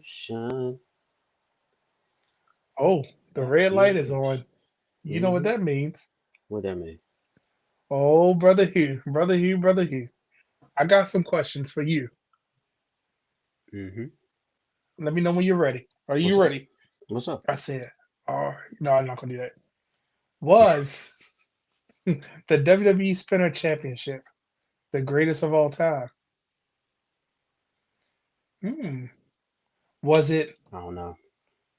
motion. Oh, the That red light is is. on. You know what Mm-hmm. that means. What that mean? Oh, brother Hugh, brother Hugh, brother Hugh. I got some questions for you. Mm-hmm. Let me know when you're ready. Are What's you up? ready? What's up? I said, oh, no, I'm not going to do that. Was the WWE Spinner Championship the greatest of all time? Hmm. Was it I don't know.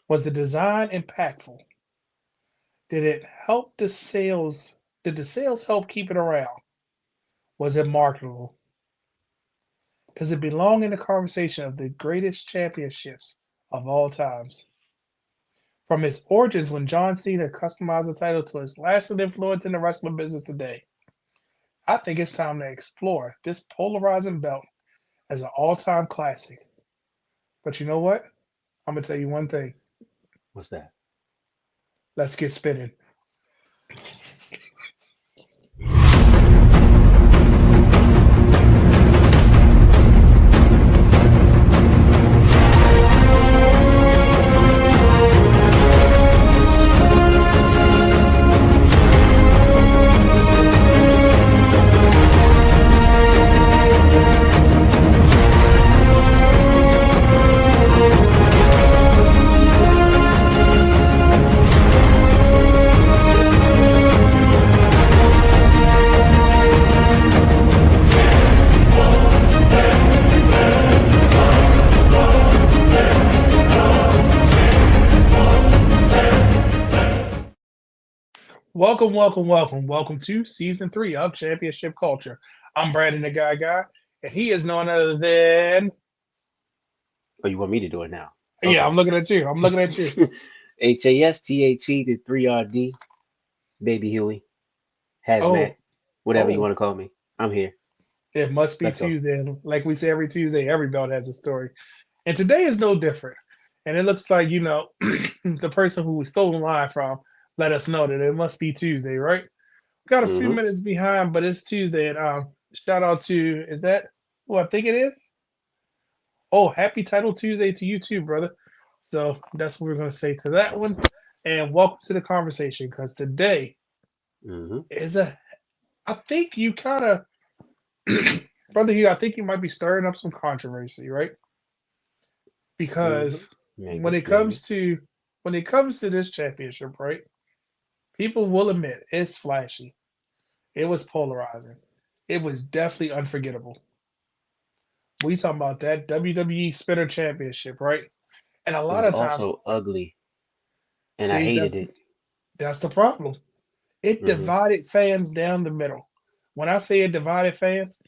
was the design impactful? Did it help the sales? Did the sales help keep it around? Was it marketable? Does it belong in the conversation of the greatest championships of all times? From its origins when John Cena customized the title to its lasting influence in the wrestling business today, I think it's time to explore this polarizing belt as an all-time classic. But you know what? I'm gonna tell you one thing. What's that? Let's get spinning. Welcome, welcome, welcome, welcome to season three of Championship Culture. I'm Brandon the Guy, and he is none other than Oh, you want me to do it now? yeah. Okay. I'm looking at you. I'm looking at you. HASTHE to 3RD, Baby Huey, Hazmat, Oh, whatever you oh, want to call me. I'm here. it must be Let's go. Tuesday. And like we say every Tuesday, every belt has a story. And today is no different. And it looks like, the person who we stole the line from let us know that it must be Tuesday, right? We got a few Mm-hmm. minutes behind, but it's Tuesday. And shout out to, is that who I think it is? Oh, happy Title Tuesday to you too, brother. So that's what we're going to say to that one. And welcome to the conversation because today Mm-hmm. is I think you kind of, brother Hugh, I think you might be stirring up some controversy, right? Mm-hmm. Because when Maybe. it Maybe. comes to this championship, right? People will admit it's flashy. It was polarizing. It was definitely unforgettable. We talking about that WWE Spinner Championship, right? And a It lot was of times, also ugly, and I see, hated it. that's the problem. It Mm-hmm. divided fans down the middle. When I say it divided fans,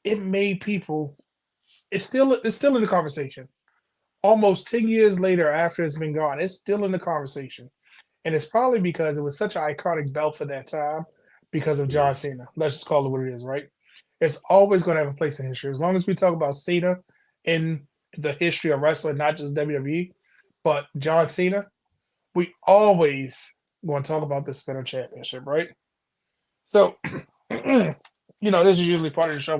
it made people. It's still in the conversation. Almost 10 years later, after it's been gone, it's still in the conversation. And it's probably because it was such an iconic belt for that time because of Yeah. John Cena. Let's just call it what it is, right? It's always going to have a place in history. As long as we talk about Cena in the history of wrestling, not just WWE, but John Cena, we always going to talk about the Spinner Championship, right? So, this is usually part of the show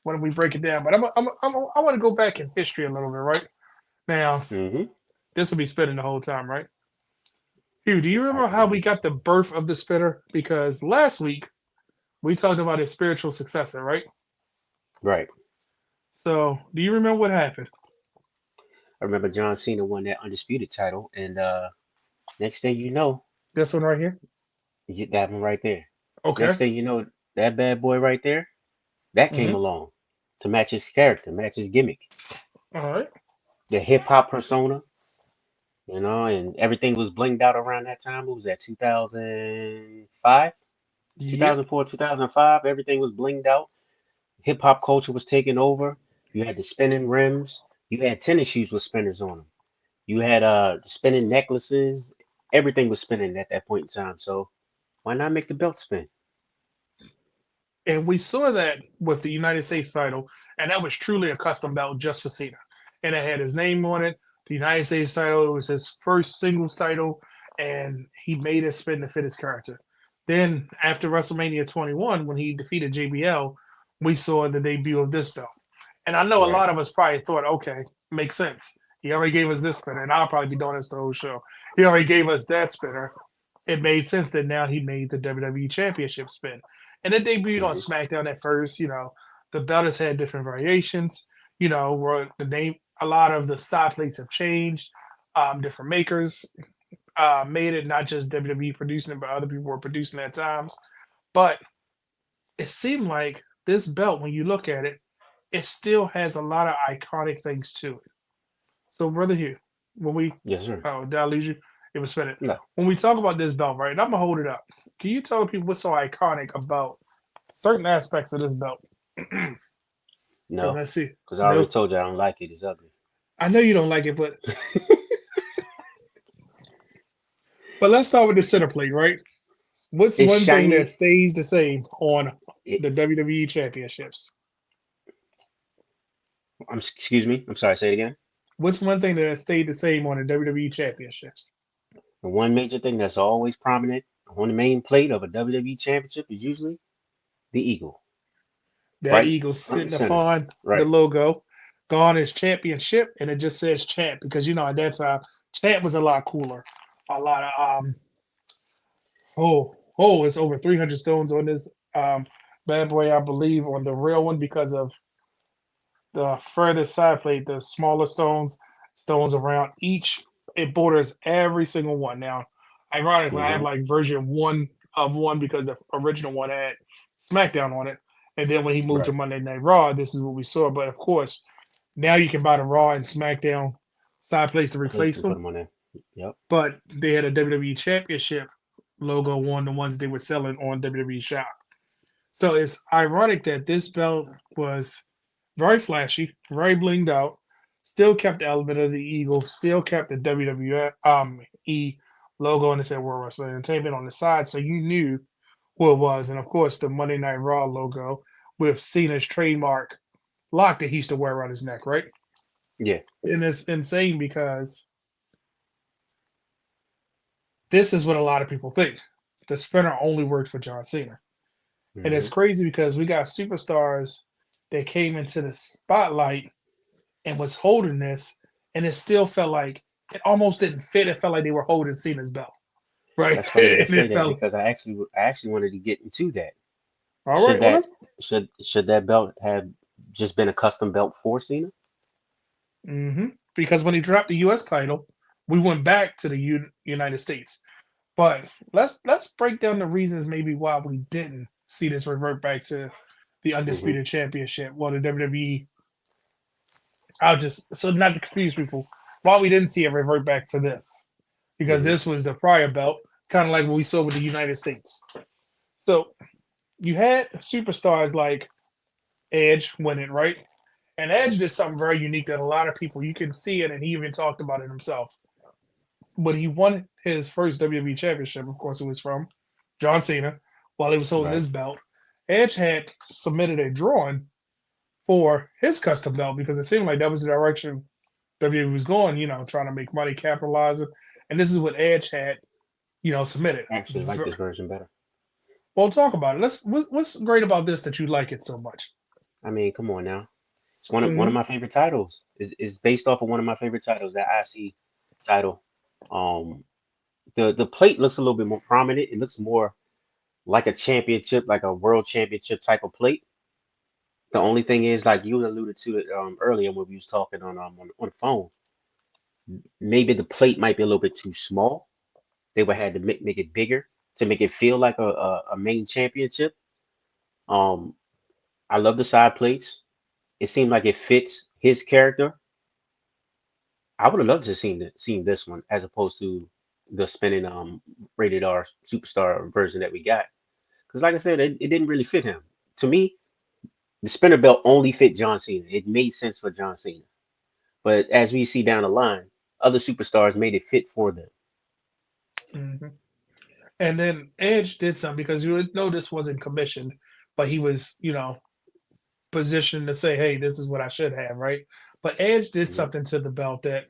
when we break it down. But I want to go back in history a little bit, right? Now, Mm-hmm. this will be spinning the whole time, right? Hugh, do you I remember can how we imagine. got the birth of the spinner? Because last week we talked about his spiritual successor, right? Right. So, do you remember what happened? I remember John Cena won that undisputed title, and next thing you know, This one right here. that one right there. Next Okay. thing you know, that bad boy right there, that came Mm-hmm. along to match his character, match his gimmick, All right. the hip hop persona, and everything was blinged out around that time. What was that, 2005? Yep. 2004, 2005, everything was blinged out. Hip hop culture was taking over. You had the spinning rims. You had tennis shoes with spinners on them. You had spinning necklaces. Everything was spinning at that point in time. So why not make the belt spin? And we saw that with the United States title, and that was truly a custom belt just for Cena. And it had his name on it. The United States title, it was his first singles title, and he made it spin to fit his character. Then after WrestleMania 21, when he defeated JBL, we saw the debut of this belt. And I know a Right. lot of us probably thought, okay, makes sense. He already gave us this spinner, and I'll probably be doing this the whole show. He already gave us that spinner. It made sense that now he made the WWE Championship spin. And it debuted on Hmm. SmackDown at first. The belt has had different variations. Where the name, a lot of the side plates have changed. Different makers made it, not just WWE producing it, but other people were producing it at times. But it seemed like this belt, when you look at it, it still has a lot of iconic things to it. So, brother Hugh, when we Yes, sir. did I lose you? It was spinning. No, When we talk about this belt, right? And I'm gonna hold it up. Can you tell the people what's so iconic about certain aspects of this belt? Because no, let's see. because I already No, told you I don't like it. It's ugly. I know you don't like it, but let's start with the center plate, right? What's It's one thing that shiny. stays the same on It, the WWE championships? excuse me. I'm sorry. Say it again. What's one thing that stayed the same on the WWE championships? The one major thing that's always prominent on the main plate of a WWE championship is usually the eagle, That right eagle front and sitting center. upon the Right. logo, gone as championship, and it just says champ because at that time champ was a lot cooler. A lot of it's over 300 stones on this bad boy, I believe, on the real one because of the further side plate, the smaller stones around each, it borders every single one. Now, ironically, I have Hmm. like version one of one because the original one had SmackDown on it. And then when he moved to Right. Monday Night Raw, this is what we saw. But of course, now you can buy the Raw and SmackDown side plates to Plates replace and put them. them on there. Yep. But they had a WWE Championship logo on the ones they were selling on WWE Shop. So it's ironic that this belt was very flashy, very blinged out, still kept the element of the eagle, still kept the WWE logo, and it said World Wrestling Entertainment on the side, so you knew who it was. And of course, the Monday Night Raw logo with Cena's trademark lock that he used to wear around his neck, right? Yeah. And it's insane because this is what a lot of people think. The spinner only worked for John Cena. And it's Hmm. crazy because we got superstars that came into the spotlight and was holding this, and it still felt like it almost didn't fit. It felt like they were holding Cena's belt, right? That's funny you And say it that felt because I actually wanted to get into that. all Should right. Well, that let's should that belt have just been a custom belt for Cena? because when he dropped the U.S. title, we went back to the United States. But let's break down the reasons maybe why we didn't see this revert back to the Hmm. undisputed championship. Well, the WWE. I'll just so not to confuse people. Why we didn't see it revert back to this because Hmm. this was the prior belt, kind of like what we saw with the United States. So you had superstars like Edge win it, right? And Edge did something very unique that a lot of people you can see it, and he even talked about it himself. When he won his first WWE championship, of course, it was from John Cena while he was holding Right. his belt. Edge had submitted a drawing for his custom belt because it seemed like that was the direction WWE was going, trying to make money, capitalizing. And this is what Edge had, submitted. Actually, I like this version better. Well, talk about it. What's great about this that you like it so much? I mean, come on now. It's one of Mm-hmm. my favorite titles. Is based off of one of my favorite titles, that IC title. Um, the plate looks a little bit more prominent. It looks more like a championship, like a world championship type of plate. The only thing is, like you alluded to it earlier when we was talking on the phone, maybe the plate might be a little bit too small. They would have to make it bigger to make it feel like a main championship. Um, I love the side plates. It seemed like it fits his character. I would have loved to seen this one as opposed to the spinning rated R superstar version that we got. Because like I said, it didn't really fit him. To me, the spinner belt only fit John Cena. It made sense for John Cena. But as we see down the line, other superstars made it fit for them. Mm-hmm. And then Edge did something because you would know this wasn't commissioned, but he was, positioned to say, "Hey, this is what I should have," right? But Edge did Hmm. something to the belt that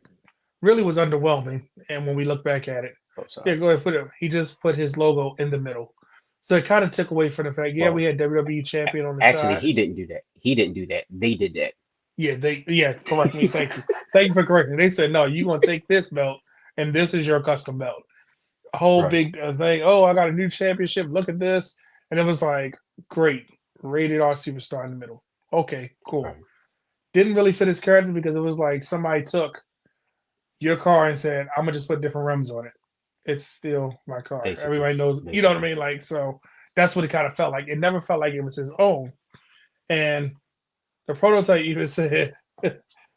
really was underwhelming. And when we look back at it, Oh, yeah, sorry. go ahead, put it. He just put his logo in the middle, so it kind of took away from the fact. Yeah, we Well, had WWE champion on the actually, side. he didn't do that. He didn't do that. They did that. correct me. Thank you. Thank you for correcting. They said, no, you're gonna take this belt and this is your custom belt. A whole Right, big thing. Oh, I got a new championship. Look at this. And it was like, great. Rated R superstar in the middle. Okay, cool. right. Didn't really fit his character because it was like somebody took your car and said, I'm gonna just put different rims on it. It's still my car. Basically, Everybody knows, you know what I basically. mean? Like, so that's what it kind of felt like. It never felt like it was his own. And the prototype even said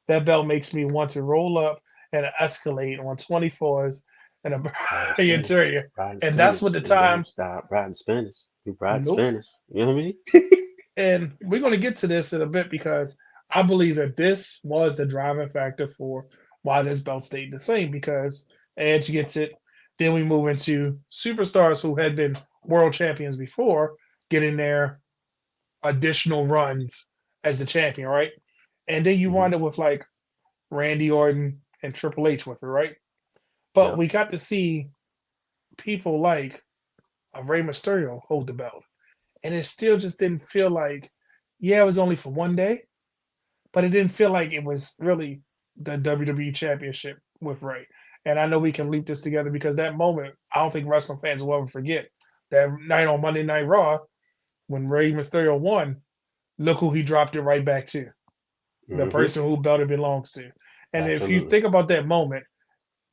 that belt makes me want to roll up and escalate on 24s and a Riding Ferrari spinners, interior. riding And that's spinners, what the and don't time, stop riding spinners. You ride nope. spinners. You know what I mean? And we're going to get to this in a bit because I believe that this was the driving factor for why this belt stayed the same because Edge gets it. Then we move into superstars who had been world champions before getting their additional runs as the champion, right? And then you Hmm. wind up with like Randy Orton and Triple H with it, right? But Yep. we got to see people like Rey Mysterio hold the belt. And it still just didn't feel like, yeah, it was only for one day, but it didn't feel like it was really the WWE Championship with Ray. And I know we can leap this together because that moment, I don't think wrestling fans will ever forget. That night on Monday Night Raw, when Rey Mysterio won, look who he dropped it right back to, the Hmm. person who belt it belongs to. And if you Absolutely. think about that moment,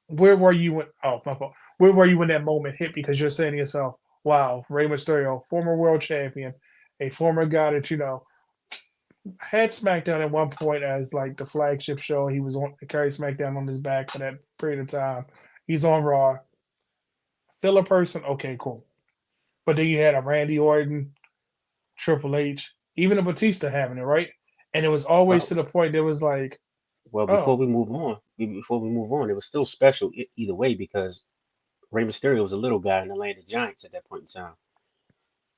where were you when? Oh, my fault. Where were you when that moment hit? Because you're saying to yourself, "Wow, Rey Mysterio, former world champion, a former guy that had SmackDown at one point as like the flagship show. He was on carry SmackDown on his back for that period of time. He's on Raw. Filler person, okay, cool. But then you had a Randy Orton, Triple H, even a Batista having it, right? And it was always Well, to the point that was like, well, oh, before we move on, it was still special either way because Rey Mysterio was a little guy in the land of giants at that point in time.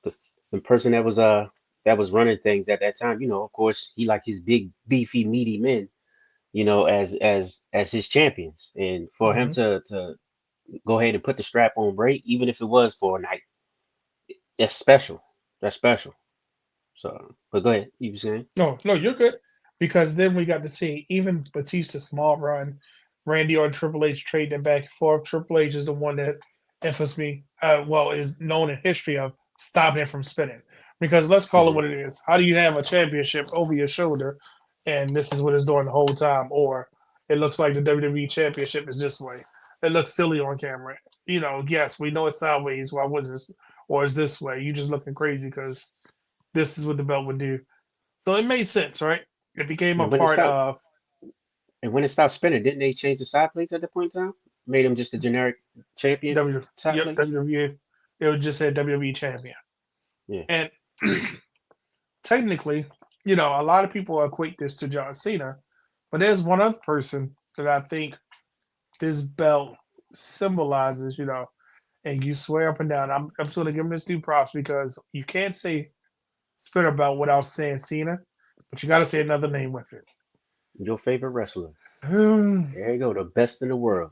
The, the person that was running things at that time, of course, he liked his big, beefy, meaty men, as his champions, and for him mhm. to go ahead and put the strap on Bray, even if it was for a night, that's special. That's special. So, but go ahead, you were saying? No, you're good. Because then we got to see even Batista's small run, Randy Orton, Triple H trading back and forth. Triple H is the one that infamously, is known in history of stopping it from spinning. Because let's call it Hmm. what it is. How do you have a championship over your shoulder, and this is what it's doing the whole time, or it looks like the WWE Championship is this way? It looks silly on camera. Yes, we know it's sideways. Why was this? Or is this way? You just looking crazy because this is what the belt would do. So it made sense, right? It became a And when it part stopped, of and when it stopped spinning, didn't they change the side plates at that point in time? Made him just a generic champion side plates? WWE. It would just say WWE champion. Yeah. And technically, a lot of people equate this to John Cena, but there's one other person that I think this belt symbolizes, and you swear up and down. I'm just going to give him this due props because you can't say spinner belt without saying Cena, but you got to say another name with it. Your favorite wrestler. Hmm. There you go, the best in the world.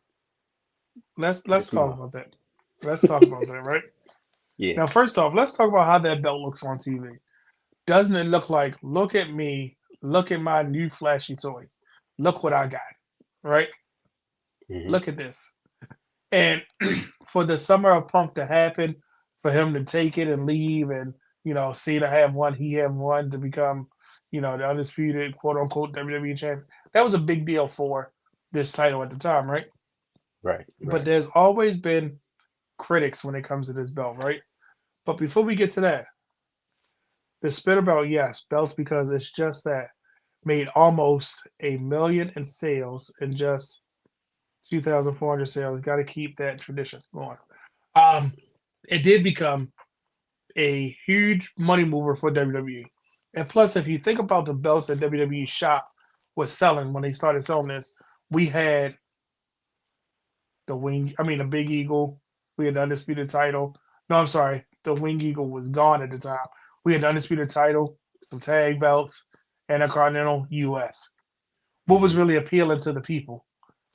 Let's Piss him talk off. about that. Let's talk about that, right? Yeah. Now, first off, let's talk about how that belt looks on TV. Doesn't it look like, look at me, look at my new flashy toy, look what I got, right? Hmm. Look at this. And for the summer of Punk to happen, for him to take it and leave, and Cena have one, he have one to become, the undisputed quote unquote WWE champion. That was a big deal for this title at the time, right? Right, But right. there's always been critics when it comes to this belt, right? But before we get to that, the spinner belt, yes, belts because it's just that made almost 1 million in sales in just 2,400 sales. Got to keep that tradition going. Um, it did become a huge money mover for WWE. And plus, if you think about the belts that WWE shop was selling when they started selling this, we had the Big Eagle. We had the undisputed title. No, I'm sorry, the Wing Eagle was gone at the time. We had the undisputed title, some tag belts, and a Continental US. What was Hmm. really appealing to the people?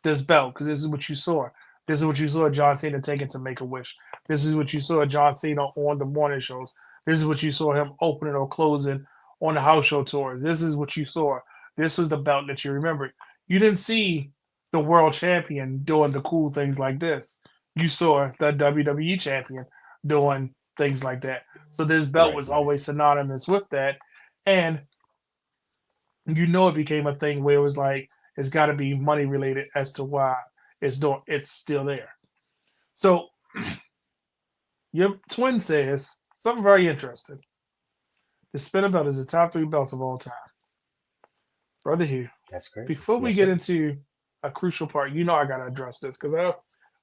This belt, because this is what you saw. This is what you saw John Cena taking to Make a Wish. This is what you saw John Cena on the morning shows. This is what you saw him opening or closing on the house show tours. This is what you saw This was the belt that you remembered. You didn't see the world champion doing the cool things like this. You saw the WWE champion doing things like that. So this belt Right, was right. always synonymous with that. And it became a thing where it was like it's got to be money related as to why it's still there. So your twin says something very interesting. The spinner belt is the top three belts of all time. Brother Hugh, That's crazy. before we Yes, get sir. into a crucial part, I gotta address this because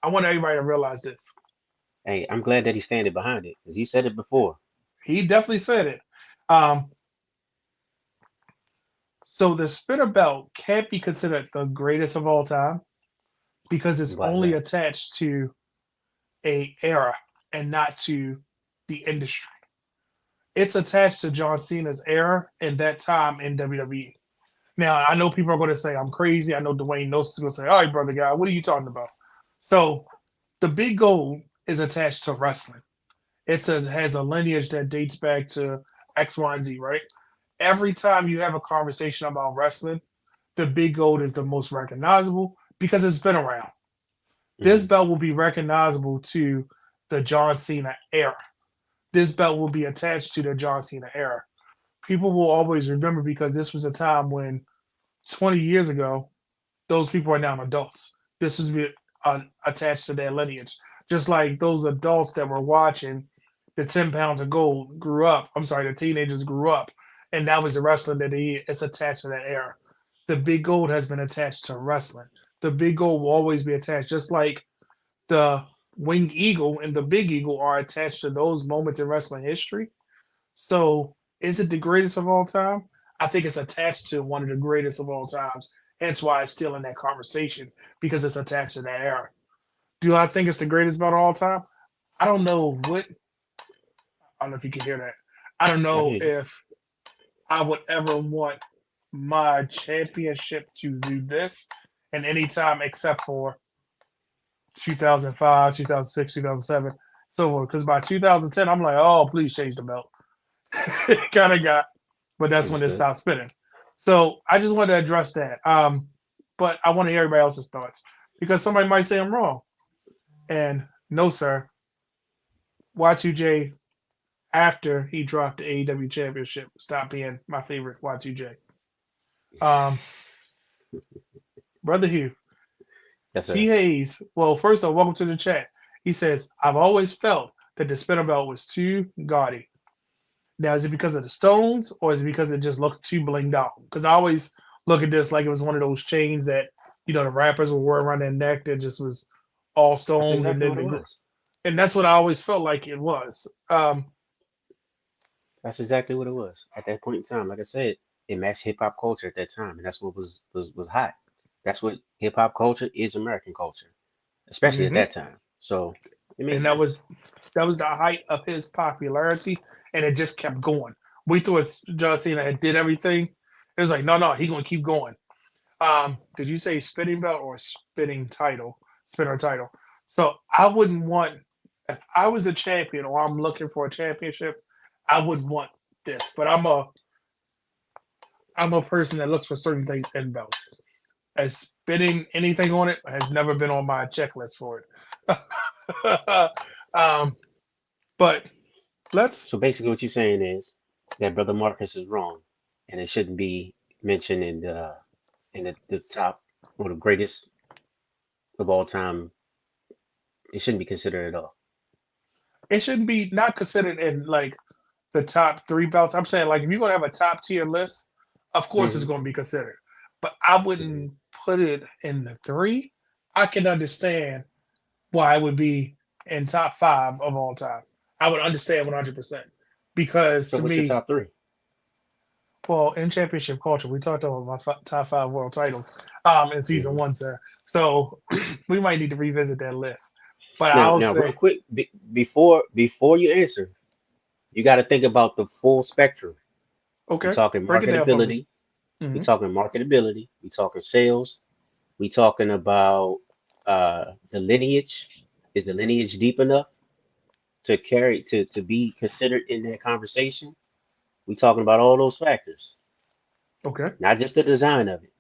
I want everybody to realize this. Hey, I'm glad that he's standing behind it because he said it before. He definitely said it. Um, so the spinner belt can't be considered the greatest of all time because it's Why is only that? attached to a era and not to the industry. It's attached to John Cena's era and that time in WWE. Now, I know people are going to say I'm crazy. I know Dwayne Knows is going to say, "All right, brother guy, what are you talking about?" So, the big goal is attached to wrestling. Has a lineage that dates back to X, Y, and Z. Right? Every time you have a conversation about wrestling, the big gold is the most recognizable because it's been around. This Hmm. belt will be recognizable to the John Cena era. This belt will be attached to the John Cena era. People will always remember because this was a time when 20 years ago, those people are now adults. This is attached to their lineage. Just like those adults that were watching the 10 pounds of gold grew up. I'm sorry, the teenagers grew up. And that was the wrestling that it's attached to that era. The big gold has been attached to wrestling. The big gold will always be attached, just like the winged eagle and the big eagle are attached to those moments in wrestling history. So, is it the greatest of all time? I think it's attached to one of the greatest of all times. Hence why it's still in that conversation because it's attached to that era. Do I think it's the greatest belt of all time? I don't know what. I don't know if you can hear that. I don't I know hear you. if I would ever want my championship to do this in any time except for 2005, 2006, 2007, so forth. Because by 2010, I'm like, oh, please change the belt. It kind of got, but that's when it Understood. stopped spinning. So I just wanted to address that. But I want to hear everybody else's thoughts because somebody might say I'm wrong. And no, sir, Y2J after he dropped the AEW Championship stopped being my favorite Y2J. Um, Brother Hugh, Yes, T sir. Hayes. Well, first of all, welcome to the chat. He says I've always felt that the spinner belt was too gaudy. Now, is it because of the stones or is it because it just looks too blinged out? Because I always look at this like it was one of those chains that the rappers would wear around their neck that just was all That's stones, and exactly then what it was. and that's what I always felt like it was. That's exactly what it was at that point in time. Like I said, it matched hip hop culture at that time, and that's what was hot. That's what hip hop culture is, American culture, especially at Mhm. that time. So it made And sense. that was the height of his popularity, and it just kept going. We thought John Cena had did everything. It was like, no, no, he gonna keep going. Did you say spinning belt or spinner title? So I wouldn't want if I was a champion or I'm looking for a championship, I wouldn't want this. But I'm a person that looks for certain things in belts. As spinning anything on it has never been on my checklist for it. um, but let's So basically, what you're saying is that Brother Marcus is wrong, and it shouldn't be mentioned in the top or the greatest of all time. It shouldn't be considered at all. it shouldn't be not considered in like the top three belts. I'm saying like if you're gonna have a top tier list, of course it's Hmm. gonna be considered. But I Hmm. wouldn't put it in the three. I can understand why it would be in top five of all time. I would understand 100% because So to what's your me, top three? well, in championship culture, we talked about my top five world titles in season Hmm. one, sir. So we might need to revisit that list. But I'll Now, real say, quick, before you answer, you got to think about the full spectrum. We okay, talking break it down for me. marketability. We Hmm. talking marketability. We talking sales. We talking about the lineage. Is the lineage deep enough to carry to be considered in that conversation? We talking about all those factors. Okay. not just the design of it.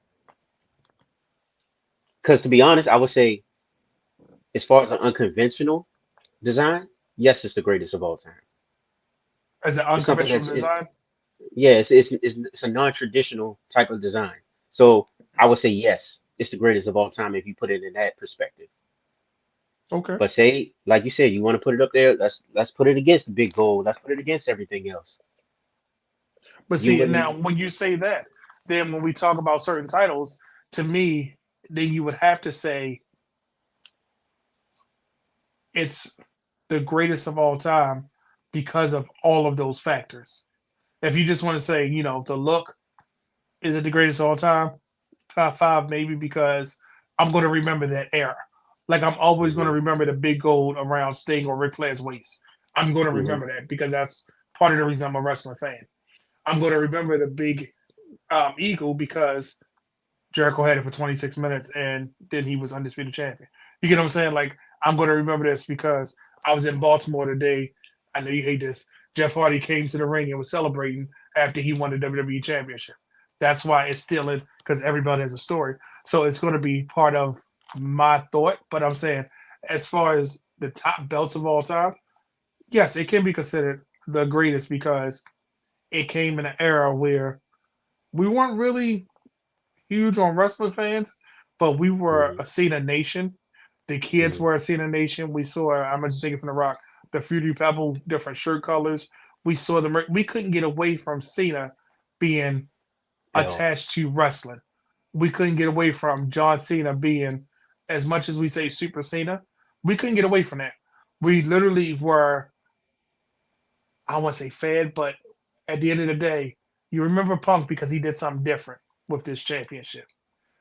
Because to be honest, I would say, as far as an unconventional design, yes, it's the greatest of all time. As an It's something unconventional that's design. yeah, it's a non-traditional type of design. So I would say yes, it's the greatest of all time if you put it in that perspective. Okay. But say, like you said, you want to put it up there. Let's put it against the big goal. Let's put it against everything else. But You see, now wouldn't. when you say that, then when we talk about certain titles, to me, then you would have to say it's the greatest of all time because of all of those factors. If you just want to say, the look, is it the greatest of all time? Top five, maybe, because I'm going to remember that era. Like I'm always going to Hmm. remember the big gold around Sting or Ric Flair's waist. I'm going to Hmm. remember that because that's part of the reason I'm a wrestling fan. I'm going to remember the big eagle because Jericho had it for 26 minutes and then he was undisputed champion. You get what I'm saying? Like, I'm going to remember this because I was in Baltimore today. I know you hate this. Jeff Hardy came to the ring and was celebrating after he won the WWE Championship. That's why it's still in, because everybody has a story. So it's going to be part of my thought. But I'm saying, as far as the top belts of all time, yes, it can be considered the greatest because it came in an era where we weren't really huge on wrestling fans, but we were Hmm. a Cena nation. The kids Hmm. were a Cena nation. We saw, I'm just taking from the Rock, the Fruity Pebble, different shirt colors. We saw the, we couldn't get away from Cena being At all. attached to wrestling. We couldn't get away from John Cena being, as much as we say Super Cena, we couldn't get away from that. We literally were, I want to say fan, but at the end of the day, you remember Punk because he did something different with this championship.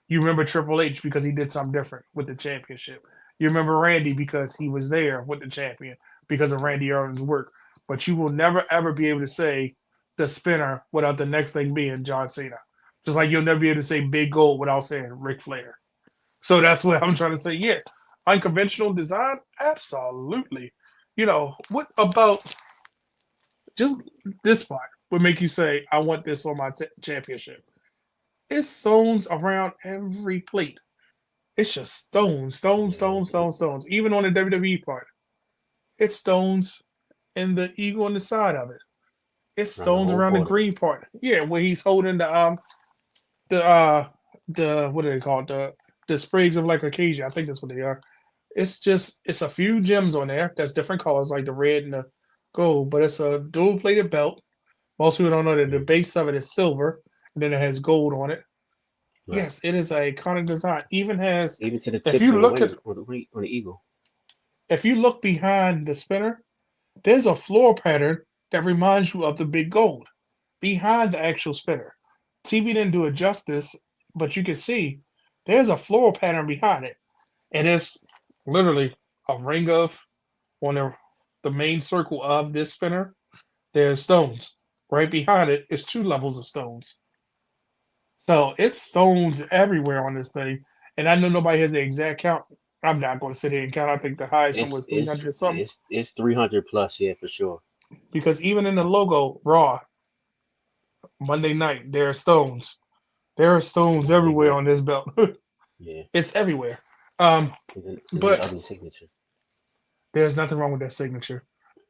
You remember Triple H because he did something different with the championship. You remember Randy because he was there with the champion because of Randy Orton's work. But you will never ever be able to say the spinner without the next thing being John Cena. Just like you'll never be able to say Big Gold without saying Ric Flair. So that's what I'm trying to say. Yeah, unconventional design, absolutely. What about just this part would make you say, "I want this on my championship"? It's stones around every plate. It's just stones, stones, Yeah, stones, stones, stones. Even on the WWE part, it's stones in the eagle on the side of it. It's around the stones whole around the border. green part. Yeah, where he's holding the uh the what do they call it? The sprigs of like acacia. I think that's what they are. It's a few gems on there that's different colors, like the red and the gold, but it's a dual plated belt. Most people don't know that the Mm. base of it is silver and then it has gold on it. Right. Yes, it is a iconic design. Even has Even to the if tips you of the look at wings on the eagle. if you look behind the spinner, there's a floor pattern that reminds you of the big gold behind the actual spinner. TV didn't do it justice, but you can see there's a floral pattern behind it. And it's literally a ring of on the main circle of this spinner. There's stones. Right behind it is two levels of stones. So it's stones everywhere on this thing. And I know nobody has the exact count. I'm not going to sit here and count. I think the highest one It's was it's 300 something. it's 300 plus, yeah, for sure. Because even in the logo, Raw, Monday night, there are stones. There are stones Monday everywhere night. on this belt. Yeah, It's everywhere. Um, is an but ugly signature. there's nothing wrong with that signature.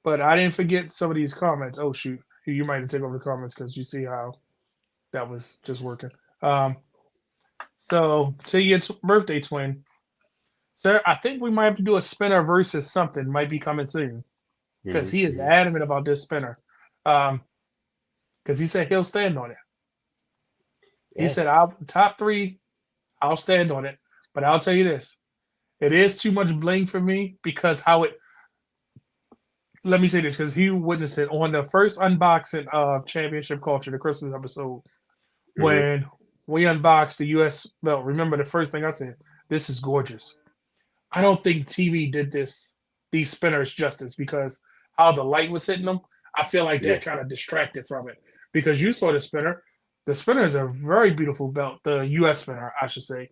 But I didn't forget some of these comments. Oh shoot, you might have to take over the comments because you see how that was just working. Um, so to your birthday twin, sir, I think we might have to do a spinner versus something. Might be coming soon because Hmm. he is Hmm. adamant about this spinner. Um, because he said he'll stand on it. He Yeah. said, "I'll top three. I'll stand on it." But I'll tell you this: it is too much bling for me because how it. Let me say this because he witnessed it on the first unboxing of Championship Culture, the Christmas episode, Hmm. when we unboxed the US belt. Remember the first thing I said? This is gorgeous. I don't think TV did these spinners justice because how the light was hitting them. I feel like Yeah. that kind of distracted from it because you saw the spinner. The spinner is a very beautiful belt, the US spinner, I should say.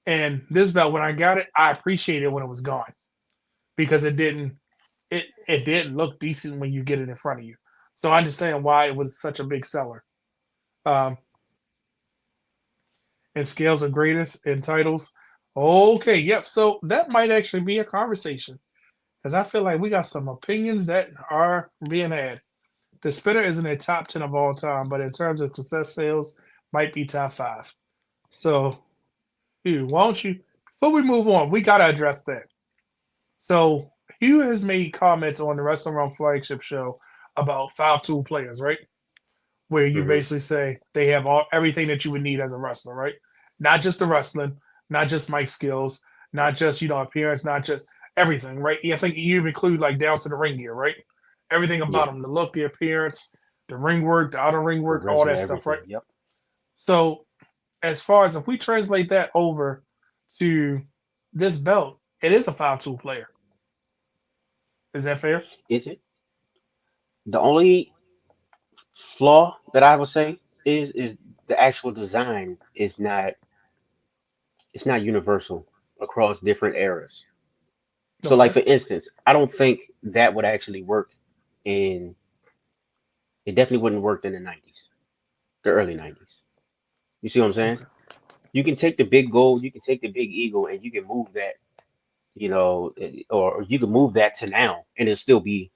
And this belt, when I got it, I appreciated it when it was gone because it didn't look decent when you get it in front of you. So I understand why it was such a big seller. Um, and scales of greatest and titles. Okay, yep. So that might actually be a conversation because I feel like we got some opinions that are being had. The spinner isn't a top 10 of all time, but in terms of success sales, might be top five. So, Hugh, why don't you, before we move on, we got to address that. So, Hugh has made comments on the Wrestling Realm flagship show about 5 tool players, right? Where you Hmm. basically say they have all everything that you would need as a wrestler, right? Not just the wrestling, not just mic skills, not just appearance, not just everything, right? I think you even include like down to the ring gear, right? Everything about Yeah, them, the look, the appearance, the ring work, the outer ring work, all charisma, that stuff, right? everything. Yep. So as far as if we translate that over to this belt, it is a 5 tool player. Is that fair? Is it? The only flaw that I would say is the actual design is not it's not universal across different eras. So like Okay. for instance, I don't think that would actually work in it definitely wouldn't work in the 90s, the early 90s. You see what I'm saying? Okay. You can take the big goal, you can take the big eagle and you can move that, or you can move that to now and it'll still be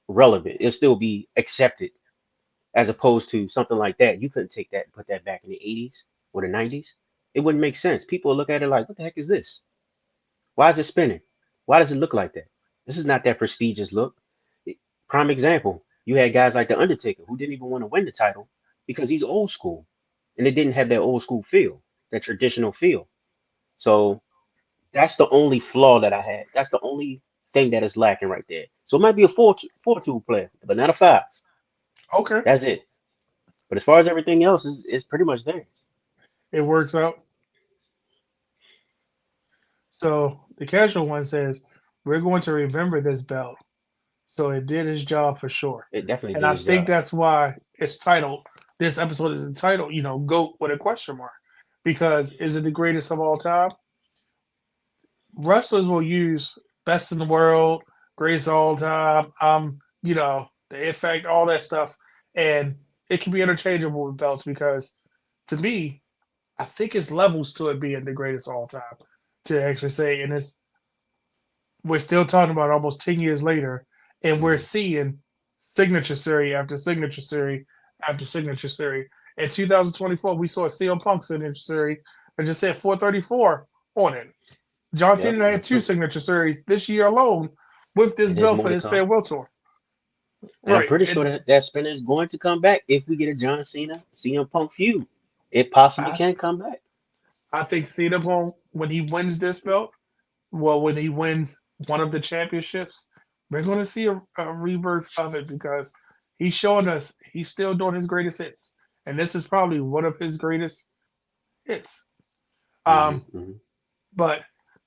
relevant. It'll still be accepted as opposed to something like that. You couldn't take that and put that back in the 80s or the 90s. It wouldn't make sense. People would look at it like, what the heck is this? Why is it spinning? Why does it look like that? This is not that prestigious look. Prime example, you had guys like The Undertaker who didn't even want to win the title because he's old school and it didn't have that old school feel, that traditional feel. So that's the only flaw that I had. That's the only thing that is lacking right there. So it might be a four tool player, but not a five. Okay. That's it. But as far as everything else is pretty much there. It works out. So the casual one says, we're going to remember this belt. So it did its job for sure. It definitely And did I his think job. that's why it's titled, this episode is entitled, GOAT with a question mark. Because is it the greatest of all time? Wrestlers will use best in the world, greatest of all time, the effect, all that stuff. And it can be interchangeable with belts because to me, I think it's levels to it being the greatest of all time to actually say, and we're still talking about almost 10 years later, and we're Hmm. seeing signature series after signature series after signature series. In 2024, we saw a CM Punk signature series and just said 434 on it. John Yep, Cena had that's two true. signature series this year alone with this And there's belt more for to his come. farewell tour. And I'm Right. pretty sure that spinner is going to come back if we get a John Cena CM Punk feud. It possibly I, can come back. I think Cena, when he wins this belt, well, when he wins one of the championships, we're going to see a rebirth of it because he's showing us he's still doing his greatest hits, and this is probably one of his greatest hits. Hmm. Um, Hmm. but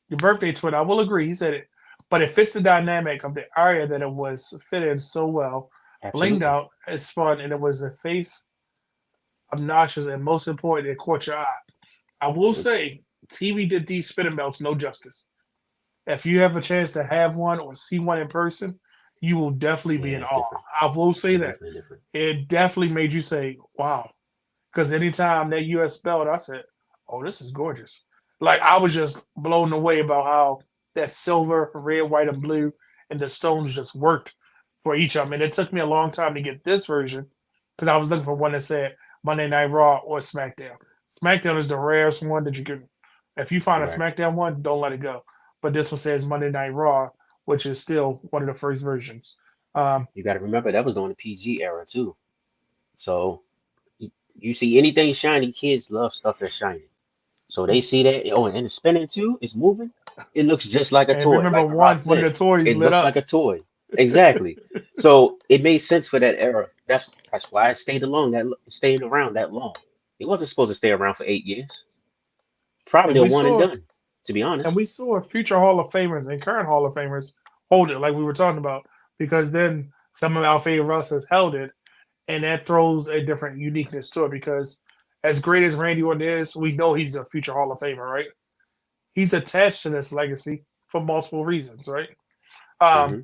your birthday twin, I will agree, he said it, but it fits the dynamic of the area that it was fitted so well, blinged Absolutely. out, it's fun, and it was a face obnoxious, and most important, it caught your eye. I will It's say, TV did these spinning belts no justice. If you have a chance to have one or see one in person, you will definitely be yeah, in it's awe. different. I will say It's that. definitely different. It definitely made you say, wow. Because anytime that US belt, I said, oh, this is gorgeous. Like, I was just blown away about how that silver, red, white, and blue and the stones just worked for each of them. And it took me a long time to get this version because I was looking for one that said Monday Night Raw or SmackDown. SmackDown is the rarest one that you can. If you find a Right. SmackDown one, don't let it go. But this one says Monday Night Raw, which is still one of the first versions. Um, You got to remember that was on the PG era too. So you see anything shiny, kids love stuff that's shiny. So they see that, oh, and it's spinning too, it's moving. It looks just like a and toy, remember like The Rock one of said. the toys It lit looks up. like a toy. Exactly. So it made sense for that era. That's why it stayed around that long. It wasn't supposed to stay around for 8 years. Probably And a we one and saw done, to be and honest. we saw future Hall of Famers and current Hall of Famers hold it, like we were talking about, because then some of our favorite wrestlers held it, and that throws a different uniqueness to it. Because as great as Randy Orton is, we know he's a future Hall of Famer, right? He's attached to this legacy for multiple reasons, right? Um,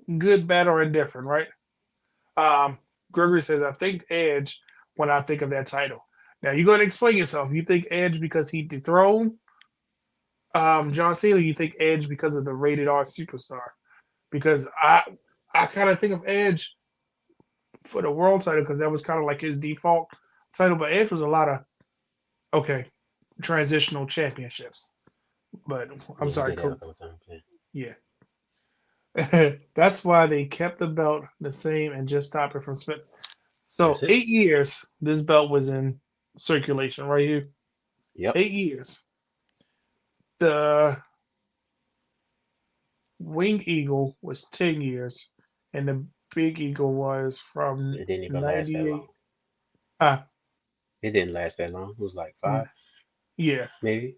Hmm. Good, bad, or indifferent, right? Um, Gregory says, I think Edge when I think of that title. Now you got to explain yourself. You think Edge because he dethroned John Cena? Or you think Edge because of the rated R superstar? Because I kind of think of Edge for the world title because that was kind of like his default title, but Edge was a lot of okay transitional championships. But I'm Yeah, he sorry, did that a Coach. couple times. Yeah. Yeah, that's why they kept the belt the same and just stopped it from spinning. So That's it. 8 years, this belt was in circulation right here. Yep. 8 years. The Wing Eagle was 10 years, and the Big Eagle was from It didn't even last that 98. long. Ah, It didn't last that long. It was like uh, 5, yeah. maybe.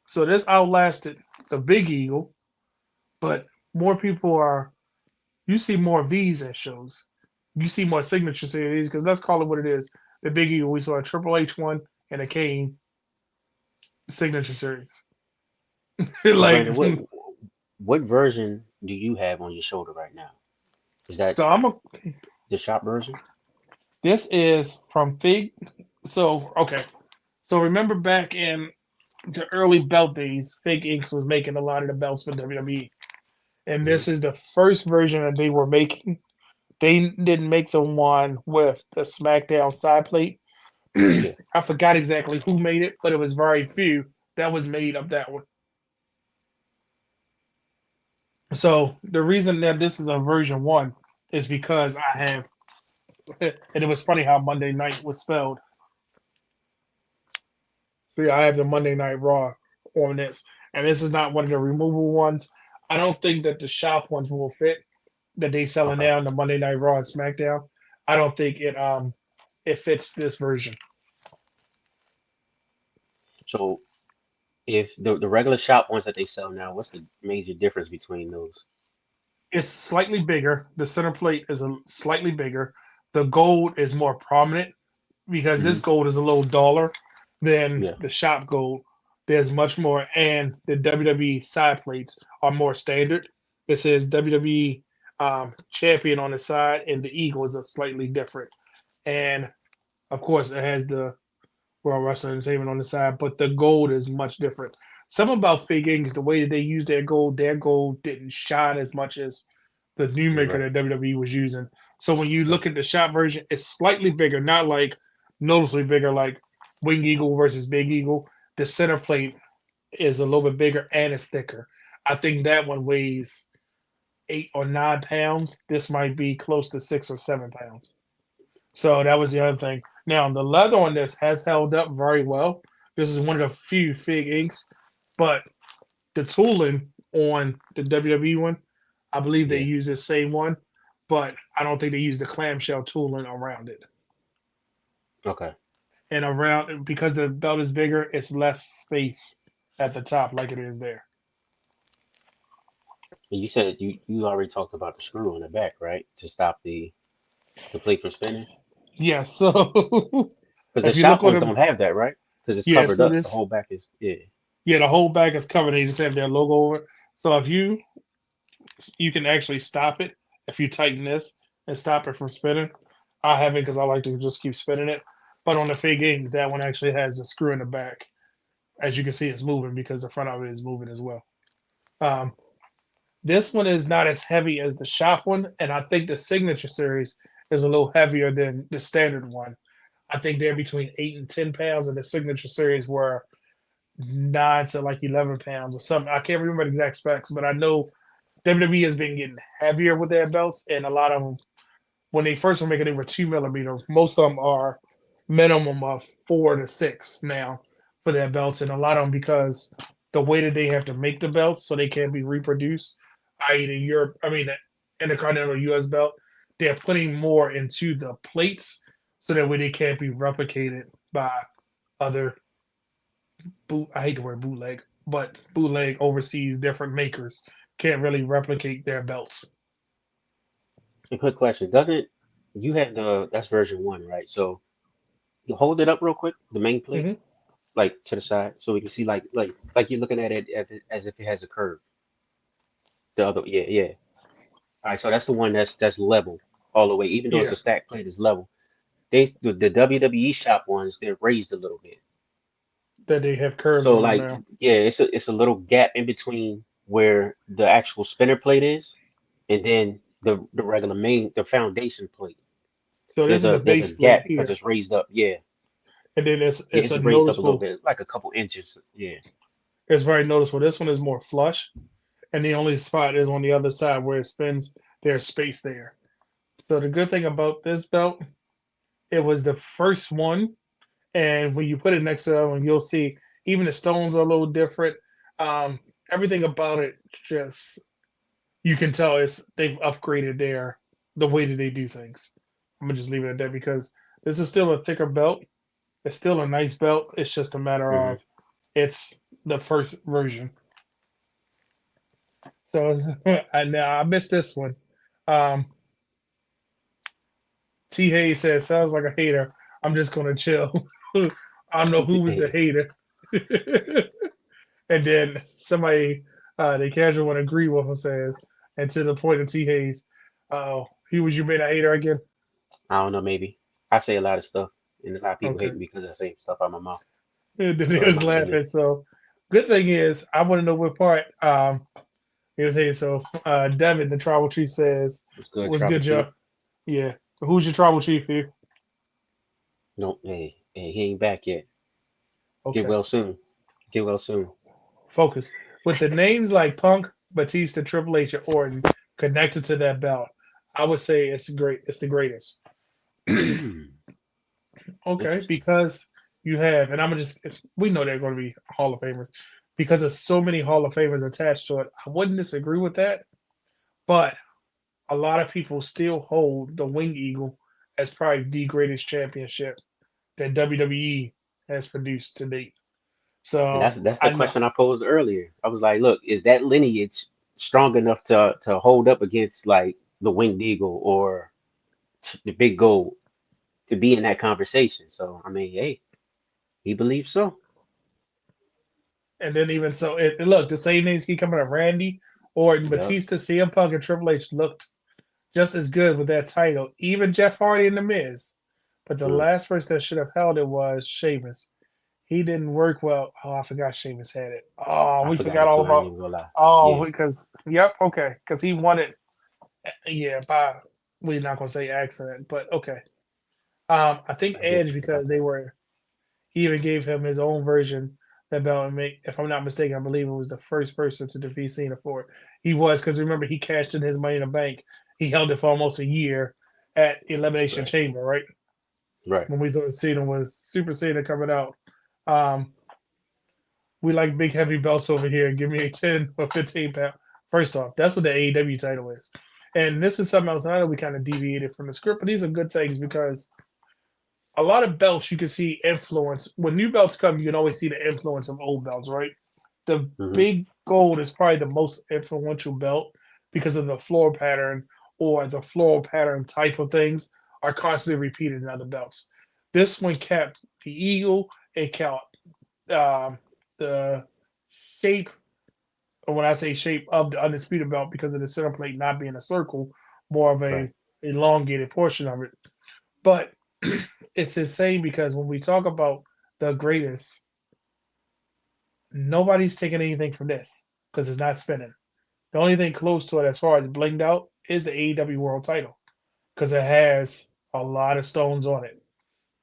So this outlasted the Big Eagle, but more people are. You see more V's at shows. You see more signature series because let's call it what it is. The Big Eagle, we saw a Triple H one and a Kane signature series. So Like, Brandon, what version do you have on your shoulder right now? Is that so I'm a. the shop version? This is from Fig. So okay. So remember back in the early belt days, Fig Inks was making a lot of the belts for WWE, and Hmm. this is the first version that they were making. They didn't make the one with the SmackDown side plate. Yeah. I forgot exactly who made it, but it was very few that was made of that one. So the reason that this is a version one is because I have, and it was funny how Monday night was spelled. So yeah, I have the Monday Night Raw on this, and this is not one of the removable ones. I don't think that the shop ones will fit that they selling Okay. now in the Monday Night Raw and SmackDown. I don't think it fits this version. So if the regular shop ones that they sell now, what's the major difference between those? It's slightly bigger. The center plate is a slightly bigger. The gold is more prominent because Hmm. this gold is a little duller than Yeah. the shop gold. There's much more, and the WWE side plates are more standard. It says WWE champion on the side, and the eagle is a slightly different. And of course, it has the World Wrestling Entertainment on the side, but the gold is much different. Something about Fig Inks, the way that they use their gold didn't shine as much as the new You're maker right. that WWE was using. So when you Okay. look at the shop version, it's slightly bigger, not like noticeably bigger, like Wing Eagle versus Big Eagle. The center plate is a little bit bigger and it's thicker. I think that one weighs 8 or 9 pounds. This might be close to 6 or 7 pounds. So that was the other thing. Now the leather on this has held up very well. This is one of the few Fig inks, but the tooling on the WWE one, I believe they Yeah. use the same one, but I don't think they use the clamshell tooling around it. Okay. And around because the belt is bigger, it's less space at the top like it is there. And you said you already talked about the screw in the back, right? To stop the plate from spinning. Yeah, so Because the if you shop look on ones them, don't have that, right? Because it's yeah, covered so up. The this, whole back is yeah. yeah, the whole back is covered. They just have their logo over it. So if you can actually stop it if you tighten this and stop it from spinning. I haven't because I like to just keep spinning it. But on the Fig Ink, that one actually has a screw in the back. As you can see, it's moving because the front of it is moving as well. Um, this one is not as heavy as the shop one, and I think the signature series is a little heavier than the standard one. I think they're between 8 and 10 pounds, and the signature series were 9 to like 11 pounds or something. I can't remember the exact specs, but I know WWE has been getting heavier with their belts, and a lot of them, when they first were making, they were 2 millimeter. Most of them are minimum of 4 to 6 now for their belts, and a lot of them because the way that they have to make the belts so they can't be reproduced, i.e., the Europe, I mean, the Intercontinental U.S. belt, they're putting more into the plates so that way they can't be replicated by other boot. I hate the word bootleg, but bootleg overseas different makers can't really replicate their belts. A quick question. Doesn't you have the that's version one, right? So you hold it up real quick, the main plate, Mm-hmm. like to the side, so we can see like you're looking at it as if it has a curve. The other, yeah, yeah. All right, so that's the one that's level all the way, even though it's Yeah. a stack plate, it's level. the WWE shop ones, they're raised a little bit. That they have curves So on them like now. yeah, it's a little gap in between where the actual spinner plate is and then the regular the foundation plate. So this There's is the a base gap plate because here, it's raised up. Yeah. and then Yeah, it's it's a raised up a little noticeable. bit, like a couple inches. Yeah. It's very noticeable. This one is more flush, and the only spot is on the other side where it spins. There's space there. So the good thing about this belt, it was the first one, and when you put it next to the other one, you'll see even the stones are a little different. Um, Everything about it just you can tell it's they've upgraded the way that they do things. I'm gonna just leave it at that because this is still a thicker belt. It's still a nice belt. It's just a matter Hmm. of it's the first version. So I missed this one. Um, T Hayes says, "Sounds like a hater. I'm just gonna chill." I don't know who was the Hey, hater. And then somebody, the casual one, agree with him says, and to the point of T Hayes, he was you made a hater again. I don't know, maybe. I say a lot of stuff, and a lot of people hate Okay, me because I say stuff out my mouth. and then he So it was might be me. laughing. So good thing is I want to know what part. He was saying so. Devin, the tribal chief, says, What's good, "Was Trapper good, Chief? Joe." Yeah. Who's your tribal chief here? No, hey, he ain't back yet. Get Okay. well soon. Get well soon. Focus. With the names like Punk, Batista, Triple H, and Orton connected to that belt, I would say it's great. It's the greatest. Okay, Interesting. because you have, and I'm gonna just we know they're going to be Hall of Famers because there's so many Hall of Famers attached to it. I wouldn't disagree with that, but a lot of people still hold the Wing Eagle as probably the greatest championship that WWE has produced to date. And So that's the I know. question I posed earlier. I was like, look, is that lineage strong enough to hold up against like the Winged Eagle or the Big Gold to be in that conversation? So I mean, hey, he believes so. And then even so, look, the same names keep coming up. Randy, Orton, Yep. Batista, CM Punk, and Triple H looked just as good with that title. Even Jeff Hardy and The Miz. But the Mm. last person that should have held it was Sheamus. He didn't work well. Oh, I forgot Sheamus had it. Oh, I we forgot forgot it all too. I ain't about. even gonna lie. Oh, Yeah. because yep, okay, because he won it. Yeah, by we're not gonna say accident, but okay. I think I did Edge forget about because they that. were. He even gave him his own version that belt. And make, if I'm not mistaken, I believe it was the first person to defeat Cena for it. He was because remember he cashed in his Money in the Bank. He held it for almost a year at Elimination Right. Chamber, right? Right. When we thought Cena was Super Cena coming out. Um, we like big heavy belts over here. Give me a 10 or 15 pound. First off, that's what the AEW title is. And this is something else. I know we kind of deviated from the script, but these are good things because a lot of belts you can see influence. When new belts come, you can always see the influence of old belts, right? The Hmm. big gold is probably the most influential belt because of the floor pattern or the floral pattern type of things are constantly repeated in other belts. This one kept the eagle, it kept um, the shape, or when I say shape of the undisputed belt, because of the center plate not being a circle, more of Right. a elongated portion of it. But it's insane because when we talk about the greatest, nobody's taking anything from this because it's not spinning. The only thing close to it as far as blinged out is the AEW World Title because it has a lot of stones on it,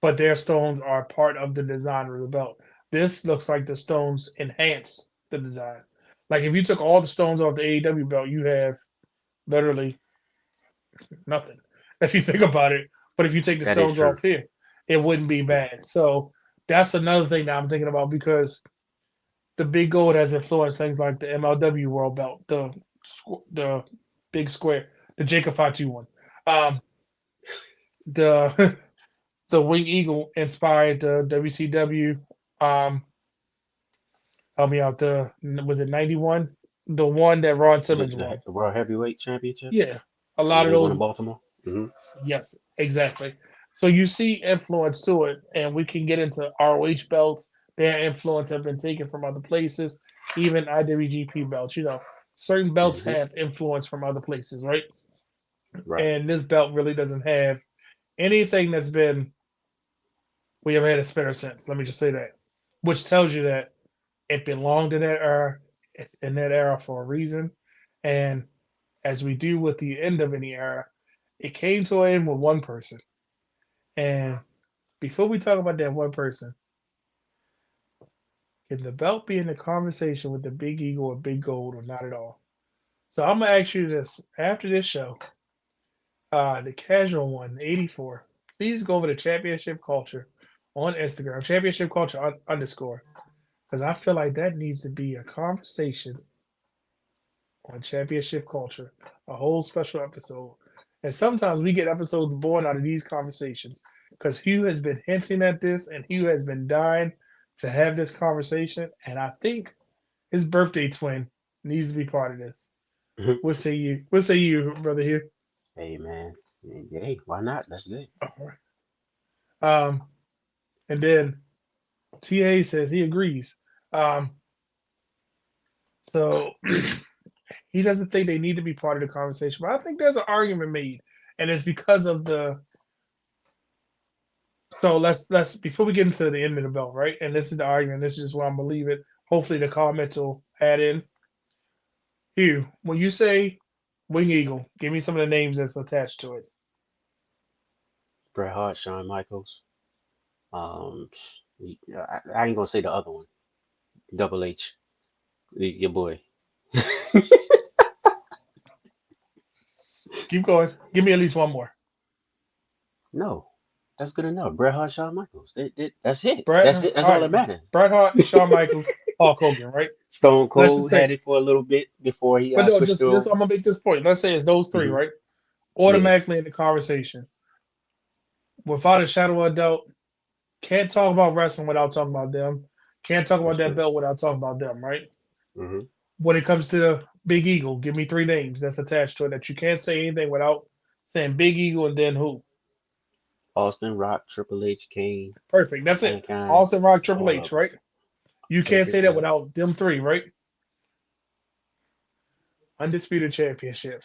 but their stones are part of the design of the belt. This looks like the stones enhance the design. Like if you took all the stones off the AEW belt, you have literally nothing. If you think about it, but if you take the That is stones true. off here, it wouldn't be Yeah. bad. So that's another thing that I'm thinking about because the big gold has influenced things like the MLW World Belt, the big square, the Jacob Fatu one. Um, the the Wing Eagle inspired the WCW. Um, Help me out. The was it 91? The one that Ron Simmons won. The World Heavyweight Championship. Yeah, a Yeah, lot of he won in those. Baltimore. Hmm. Yes, exactly. So you see influence to it, and we can get into ROH belts. Their influence have been taken from other places, even IWGP belts. Certain belts Hmm. have influence from other places, right? Right. And this belt really doesn't have anything that's been. We haven't had a spinner since. Let me just say that, which tells you that it belonged in that era. It's in that era for a reason, and as we do with the end of any era, it came to an end with one person. And before we talk about that one person, can the belt be in the conversation with the big eagle or big gold or not at all? So I'm gonna ask you this after this show, the casual one, 84. Please go over to Championship Culture on Instagram, Championship Culture underscore, because I feel like that needs to be a conversation on Championship Culture, a whole special episode. And sometimes we get episodes born out of these conversations because Hugh has been hinting at this and Hugh has been dying to have this conversation. And I think his birthday twin needs to be part of this. We'll say you. We'll say you, brother Hugh. Hey man, hey, why not? That's good. All right. And then TA says he agrees. Um, so he doesn't think they need to be part of the conversation, but I think there's an argument made, and it's because of the. So let's before we get into the end of the belt, right? And this is the argument. This is just where I'm gonna leave it. Hopefully the comments will add in. Hugh, when you say Wing Eagle, give me some of the names that's attached to it. Bret Hart, Shawn Michaels. Um, I ain't gonna say the other one. Double H, your boy. Keep going. Give me at least one more. No, that's good enough. Bret Hart, Shawn Michaels. That's it. Bret, That's it. all That's all right. that matters. Bret Hart, Shawn Michaels, Hulk Hogan, right? Stone Let's just Cold say, had it for a little bit before he but no, switched it just this. over. I'm gonna make this point. Let's say it's those three, Hmm. right? Yeah, Automatically in the conversation, without a shadow of a doubt. Can't talk about wrestling without talking about them. Can't talk that's about that true. belt without talking about them, right? Hmm. When it comes to the Big Eagle, give me three names that's attached to it that you can't say anything without saying Big Eagle and then who. Austin, Rock, Triple H, Kane, Perfect. That's it. Mankind, Austin Rock, Triple all H, of them. right? You can't say Perfect. that Yep. without them three, right? Undisputed championship.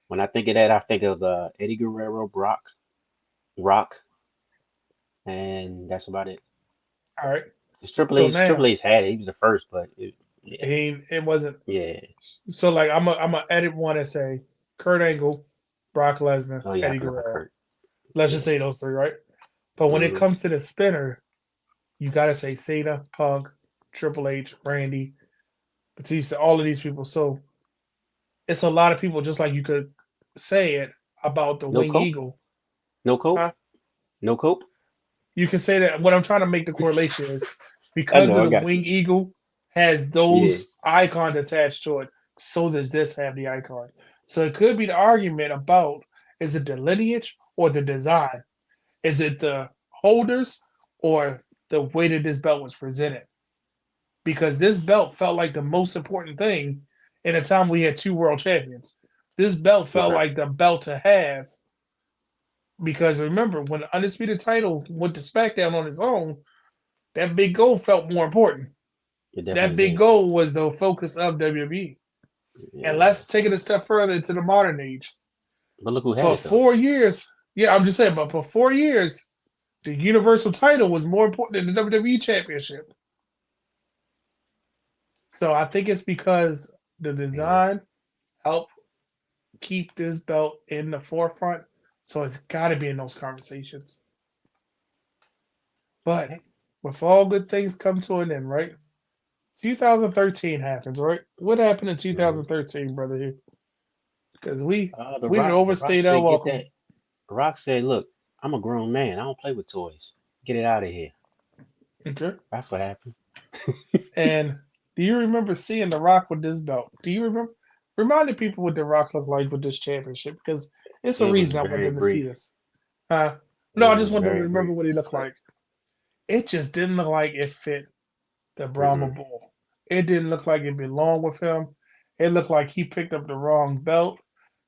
When I think of that, I think of Eddie Guerrero, Brock, Rock, and that's about it. All right. 'Cause Triple So H, Triple now H had it. He was the first, but yeah, it wasn't. yeah. So like I'm gonna edit one and say Kurt Angle, Brock Lesnar, Oh yeah, I Eddie forgot about Guerrero. Kurt. Let's just Yeah. say those three, right? But when it Hmm. comes to the spinner, you got to say Cena, Punk, Triple H, Randy, Batista, all of these people. So it's a lot of people, just like you could say it about the No Wing cope, Eagle. no cope, Huh? no cope. You can say that. What I'm trying to make the correlation is I because of know, I the got you. Wing Eagle has Yeah, those icons attached to it, so does this have the icon. So it could be the argument about is it the lineage or the design? Is it the holders or the way that this belt was presented? Because this belt felt like the most important thing in a time we had two world champions. This belt felt right. like the belt to have because remember when the undisputed title went to SmackDown on its own, that big goal felt more important. It That definitely big did. goal was the focus of WWE. And Yeah, let's take it a step further into the modern age. but look who had For it though. 4 years, yeah, I'm just saying, but for 4 years, the Universal title was more important than the WWE Championship. So I think it's because the Yeah. design helped keep this belt in the forefront. So it's got to be in those conversations. But Hey, with all good things come to an end, right? 2013 happens, right? What happened in hmm 2013, brother? Because we The we did Rock, the Rock overstayed our said, "Get that." welcome. The Rock said, "Look, I'm a grown man. I don't play with toys. Get it out of here." Okay. That's what happened. And do you remember seeing The Rock with this belt? Do you remember? Remind the people what The Rock looked like with this championship because it's a It was reason I want very them to see brief. this. Uh, no, It I just was want them to very remember brief. what he looked like. It just didn't look like it fit the Brahma Mm-mm. Bull. It didn't look like it belonged with him. It looked like he picked up the wrong belt.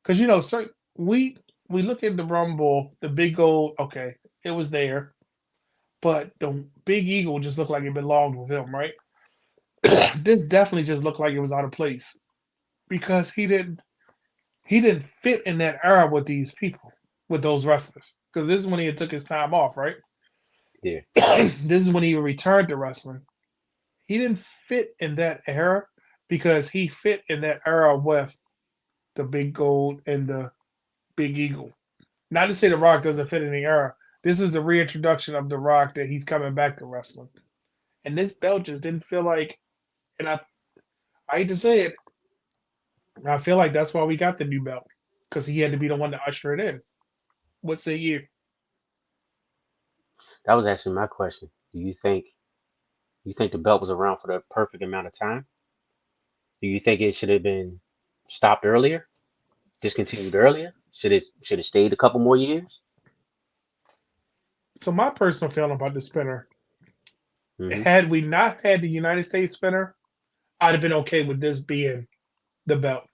Because certain we look at the Brahma Bull, the big gold. Okay, it was there, but the big eagle just looked like it belonged with him, right? This definitely just looked like it was out of place because he didn't fit in that era with these people, with those wrestlers because this is when he took his time off, right? Yeah. This is when he returned to wrestling. He didn't fit in that era because he fit in that era with the Big Gold and the Big Eagle. Not to say The Rock doesn't fit in the era. This is the reintroduction of The Rock that he's coming back to wrestling. And this belt just didn't feel like, and I hate to say it, I feel like that's why we got the new belt because he had to be the one to usher it in. What say you? That was actually my question. Do you think the belt was around for the perfect amount of time? Do you think it should have been stopped earlier, discontinued earlier? Should it stayed a couple more years? So my personal feeling about the spinner, Hmm. had we not had the United States spinner, I'd have been okay with this being the belt.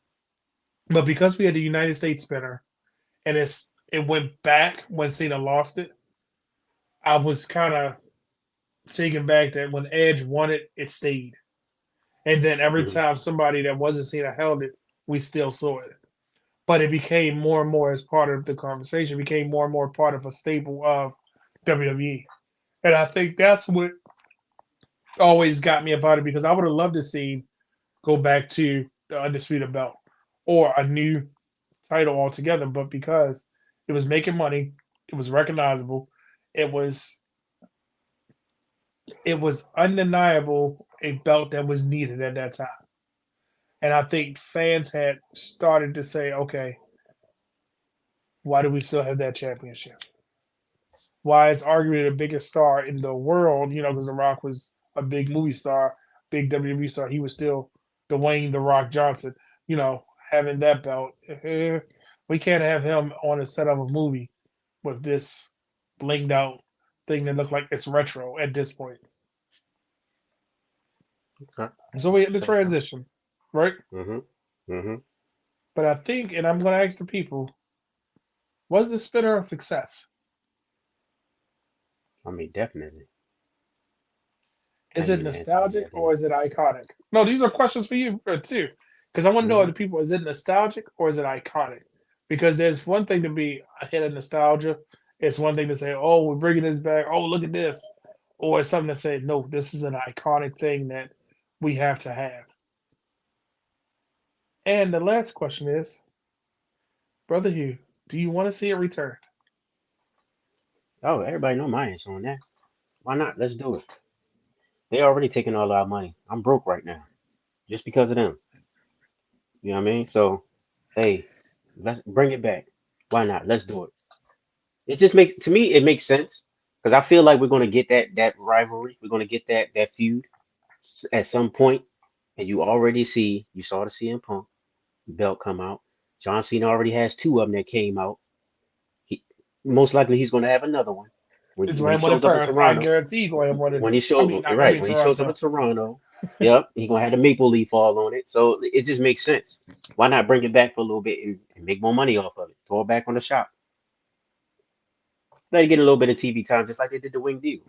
But because we had the United States spinner and it went back when Cena lost it, I was kind of taken back that when Edge won it, it stayed. And then every Hmm. time somebody that wasn't Cena held it, we still saw it. But it became more and more as part of the conversation, became more and more part of a staple of WWE. And I think that's what always got me about it because I would have loved to see go back to the undisputed belt or a new title altogether. But because it was making money, it was recognizable, it was it was undeniable a belt that was needed at that time. And I think fans had started to say, okay, why do we still have that championship? Why is arguably the biggest star in the world, because The Rock was a big movie star, big WWE star, he was still Dwayne The Rock Johnson, having that belt. We can't have him on the set of a movie with this blinged out thing that looked like it's retro at this point. Okay. So we had the Say so. transition, right? Hmm. Hmm. But I think, and I'm going to ask the people, was the spinner a success? I mean, definitely. I Is ain't it even answering nostalgic that or yet. is it iconic? No, these are questions for you too, because I want to know Hmm. other people: is it nostalgic or is it iconic? Because there's one thing to be ahead of nostalgia. It's one thing to say, "Oh, we're bringing this back. Oh, look at this," or it's something to say, "No, this is an iconic thing that we have to have." And the last question is, Brother Hugh, do you want to see it returned? Oh, everybody know my answer on that. Why not? Let's do it. They already taking all our money. I'm broke right now, just because of them. You know what I mean? So, hey, let's bring it back. Why not? Let's do it. It just makes to me it makes sense because I feel like we're gonna get that rivalry. We're gonna get that feud at some point, and you saw the CM Punk belt come out. John Cena already has two of them that came out. He most likely he's gonna have another one when It's he, when he going to shows up in Paris. I Toronto. guarantee you going to win it. When he I show mean, not right maybe when he shows up in Toronto. Toronto, yep, he gonna have the maple leaf all on it. So it just makes sense. Why not bring it back for a little bit and make more money off of it? Throw it back on the shop. Let it get a little bit of TV time, just like they did the Winged Eagle.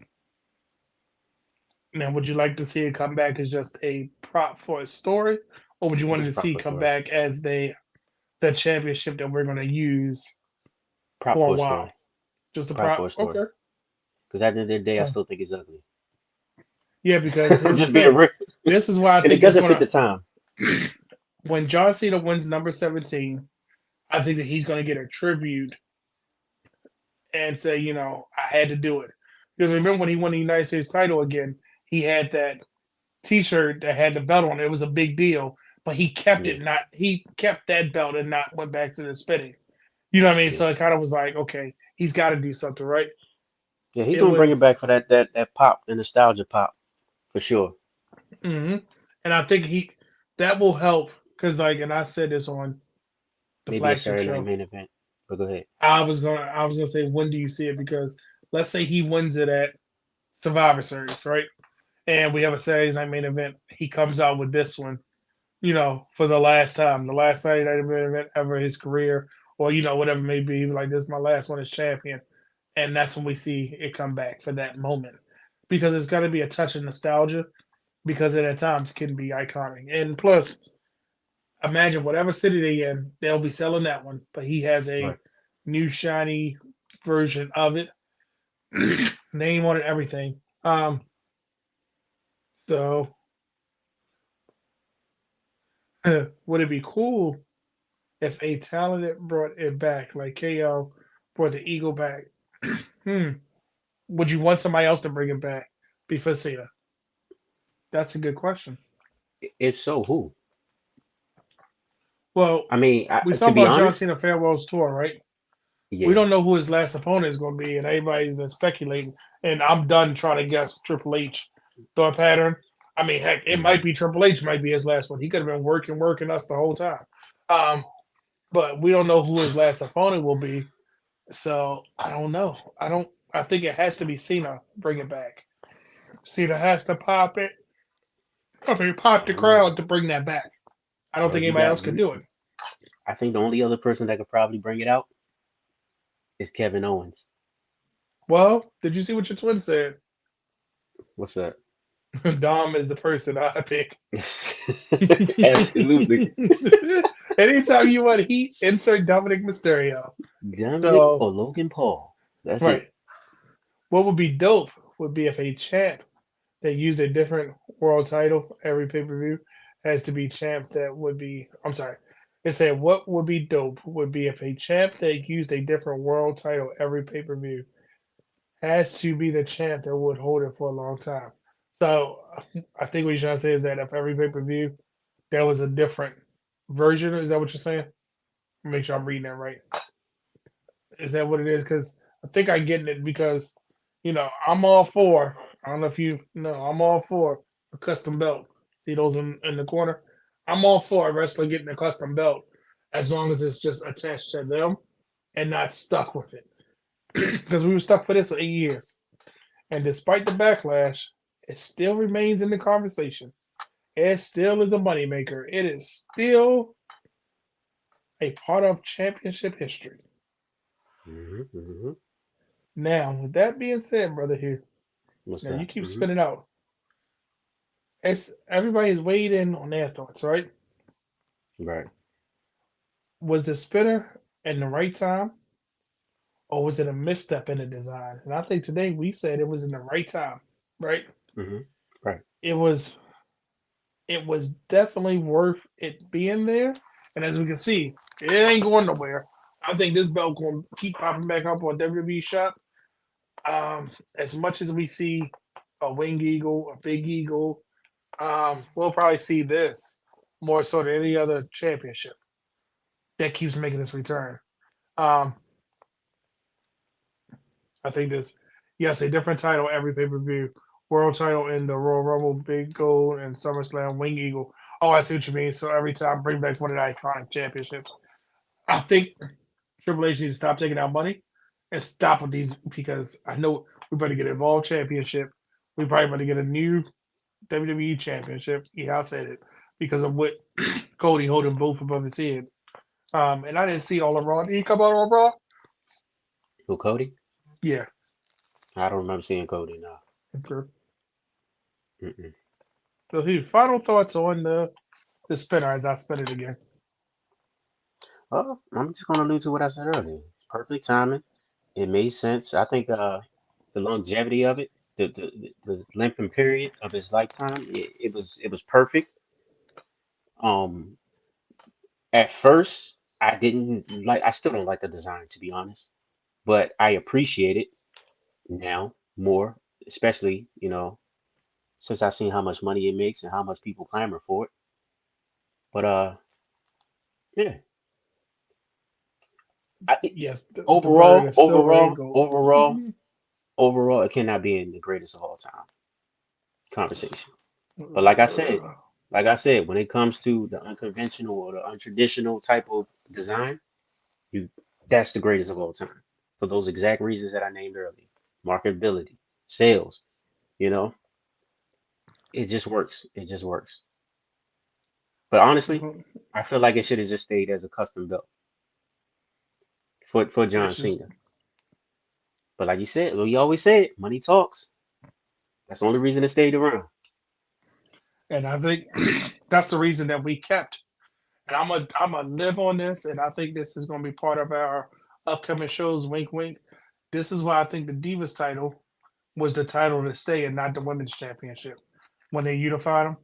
Now, would you like to see it come back as just a prop for a story, or would you want to Just prop see for it come story. back as the championship that we're going to use Prop for a for a while? story. Just a Prop for prop. a story. Okay. Because at the end of the day, I Uh, still think it's ugly. yeah, because here's the Just being thing. real. This is why I And it think it's doesn't fit going the time. to. When John Cena wins number 17, I think that he's going to get a tribute and say, I had to do it. Because remember when he won the United States title again, he had that T-shirt that had the belt on it. It was a big deal, but he kept Yeah, it. Not he kept that belt and not went back to the spinning. You know what I mean? yeah. So it kind of was like, okay, he's got to do something, right? Yeah, he's It gonna bring it was, back for that pop, the nostalgia pop, for sure. hmm and I think that will help because, like, and I said this on the Maybe a flagship Saturday night show. main event. But go ahead. I was gonna say, when do you see it? Because let's say he wins it at Survivor Series, right? And we have a Saturday night main event. He comes out with this one, for the last time, the last Saturday night main event ever in his career, or whatever it may be. Like, this is my last one as champion, and that's when we see it come back for that moment, because it's got to be a touch of nostalgia, because it at times can be iconic. And plus, imagine whatever city they in, they'll be selling that one, but he has a Right. new shiny version of it. Name on it, everything. So would it be cool if a talented brought it back, like KO brought the Eagle back? Hmm. Would you want somebody else to bring it back before Cena? That's a good question. If so, who? Well, I mean, we to talk be about John honest, Cena farewell's tour, right? We yeah. don't know who his last opponent is going to be, and everybody's been speculating. And I'm done trying to guess Triple H thought pattern. I mean, heck, it Hmm. might be Triple H, might be his last one. He could have been working us the whole time. Um, but we don't know who his last opponent will be. So I don't know. I don't. I think it has to be Cena. Bring it back. Cena has to pop it. I mean, pop the Um, crowd to bring that back. I don't well, think you anybody got else could you. do it. I think the only other person that could probably bring it out is Kevin Owens. Well, did you see what your twin said? What's that? Dom is the person I pick. Absolutely. Anytime you want heat, insert Dominic Mysterio. Dominic So, or Logan Paul. That's right. it. What would be dope would be if a champ that used a different world title every pay per view has to be champ that would be. I'm sorry. It said what would be dope would be if a champ that used a different world title every pay per view has to be the champ that would hold it for a long time. So I think what you're trying to say is that if every pay per view there was a different version, is that what you're saying? Make sure I'm reading that right. Is that what it is? Because I think I get it because, I'm all for. I don't know if you know. I'm all for a custom belt. See those in the corner? I'm all for a wrestler getting a custom belt as long as it's just attached to them and not stuck with it. Because we were stuck for this for 8 years, and despite the backlash, it still remains in the conversation. It still is a moneymaker. It is still a part of championship history. Hmm. Hmm. Now, with that being said, brother, here, What's now you that? keep Hmm. spinning out. It's everybody's weighed in on their thoughts, right? Right. Was the spinner in the right time, or was it a misstep in the design? And I think today we said it was in the right time, right? Hmm. Right. It was it was definitely worth it being there. And as we can see, it ain't going nowhere. I think this belt gonna keep popping back up on WWE Shop. As much as we see a wing eagle, a big eagle, we'll probably see this more so than any other championship that keeps making its return. Um, I think this, yes, a different title every pay per view. World title in the Royal Rumble, Big Gold, and SummerSlam, Wing Eagle. Oh, I see what you mean. So every time bring back one of the iconic championships. I think Triple H needs to stop taking out money and stop with these because I know we better get an Evolve Championship. We probably better get a new WWE Championship. Yeah, I said it because of what Cody holding both above his head. And I didn't see all of Raw. Did he come out on Raw? Who, Cody? Yeah. I don't remember seeing Cody now. Okay. Mm-mm. So, here, final thoughts on the spinner as I spin it again. Oh, I'm just gonna allude to what I said earlier. Perfect timing. It made sense. I think the longevity of it, the length and period of his lifetime, it was perfect. Um, at first, I still don't like the design to be honest, but I appreciate it now more, especially since I've seen how much money it makes and how much people clamor for it. But yeah, I think Yes, the bird, overall, the silver and overall, gold. overall, overall, it cannot be in the greatest of all time conversation. But like I said, when it comes to the unconventional or the untraditional type of design, you that's the greatest of all time for those exact reasons that I named earlier. Marketability, sales, you know, it just works. It just works. But honestly, I feel like it should have just stayed as a custom belt for John It's just, Cena. But like you said, well, you always said, money talks. That's the only reason it stayed around. and I think that's the reason that we kept. And I'm a live on this, and I think this is going to be part of our upcoming shows. Wink, wink. This is why I think the Divas title was the title to stay and not the Women's Championship when they unified them,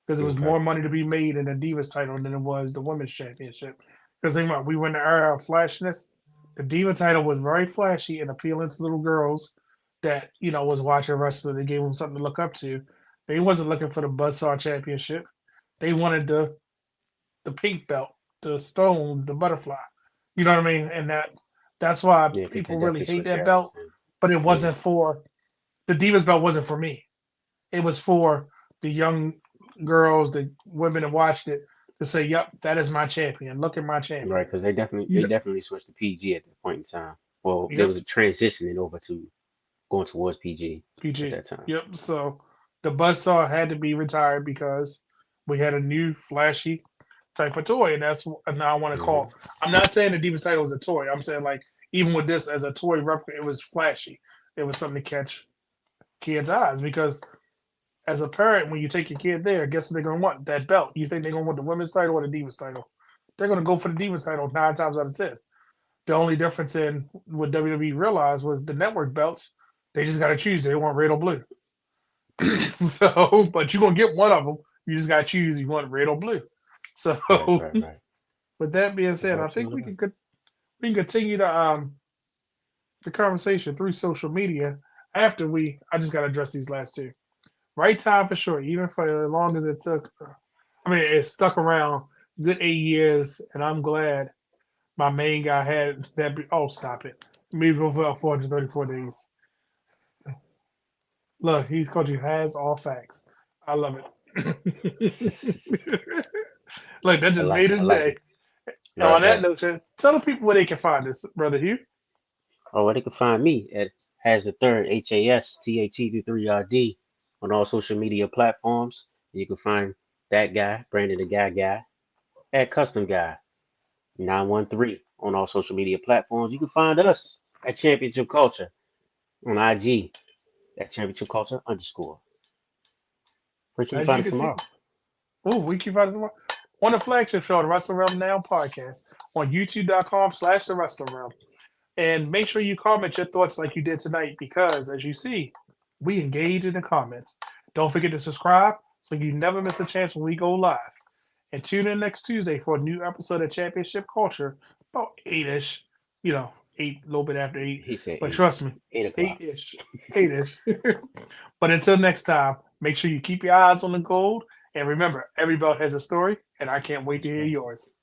because it was Okay. more money to be made in the Divas title than it was the Women's Championship. Because think about it, we were in the era of flashiness. The Diva title was very flashy and appealing to little girls that was watching wrestling. They gave them something to look up to. They wasn't looking for the Buzzsaw Championship. They wanted the pink belt, the stones, the butterfly. You know what I mean? And that's why Yeah, they people really definitely hate switched that eras. belt. But it Yeah. wasn't for the Divas belt. Wasn't for me. It was for the young girls, the women that watched it to say, "Yep, that is my champion. Look at my Right, champion." because they definitely You they know, definitely switched to PG at that point in time. Well, there yep, was a transitioning over to going towards PG at PG. that time. Yep. So the buzzsaw had to be retired because we had a new flashy type of toy, and that's what now I want to Hmm. call. I'm not saying the Divas title was a toy. I'm saying like even with this as a toy replica, it was flashy. It was something to catch kids' eyes because as a parent, when you take your kid there, guess what they're gonna want? That belt. You think they're gonna want the women's title or the Divas title? They're gonna go for the Divas title 9 times out of 10. The only difference in what WWE realized was the network belts. They just gotta choose. They want red or blue. So, but you're gonna get one of them. You just gotta choose. You want red or blue. So, Right, right, right. with that being You're said, I think absolutely right. we can continue the conversation through social media after we. I just gotta address these last two. Right time for sure. Even for as long as it took. I mean, it stuck around good 8 years, and I'm glad my main guy had that. Oh, stop it! Maybe for 434 days. Look, he's coaching has all facts. I love it. Look, that I just like made it. I his like day. it. And on Right, that right. note, tell the people where they can find us, brother Hugh. Oh, well, they can find me at Has the Third HASTAT3RD on all social media platforms. You can find that guy, Brandon the Guy at Custom Guy 913 on all social media platforms. You can find us at Championship Culture on IG at Championship Culture _. Where can you As find you us can see, tomorrow? oh, we can find us on the flagship show, the Wrestling Realm Now podcast, on youtube.com/the Wrestling Realm. And make sure you comment your thoughts like you did tonight because, as you see, we engage in the comments. Don't forget to subscribe so you never miss a chance when we go live. And tune in next Tuesday for a new episode of Championship Culture, about 8-ish, 8, a little bit after 8. He said But 8. trust me, 8 o'clock. 8-ish, 8-ish. But until next time, make sure you keep your eyes on the gold. And remember, every belt has a story, and I can't wait to That's hear right. yours.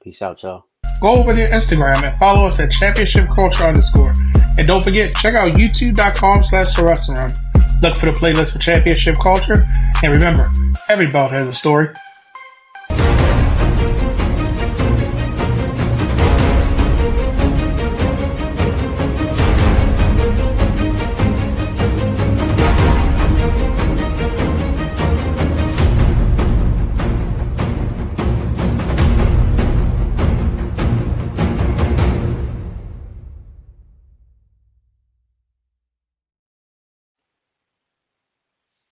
Peace out, y'all. Go over to Instagram and follow us at Championship Culture _. And don't forget, check out youtube.com/the Wrestling Room. Look for the playlist for Championship Culture. And remember, every belt has a story.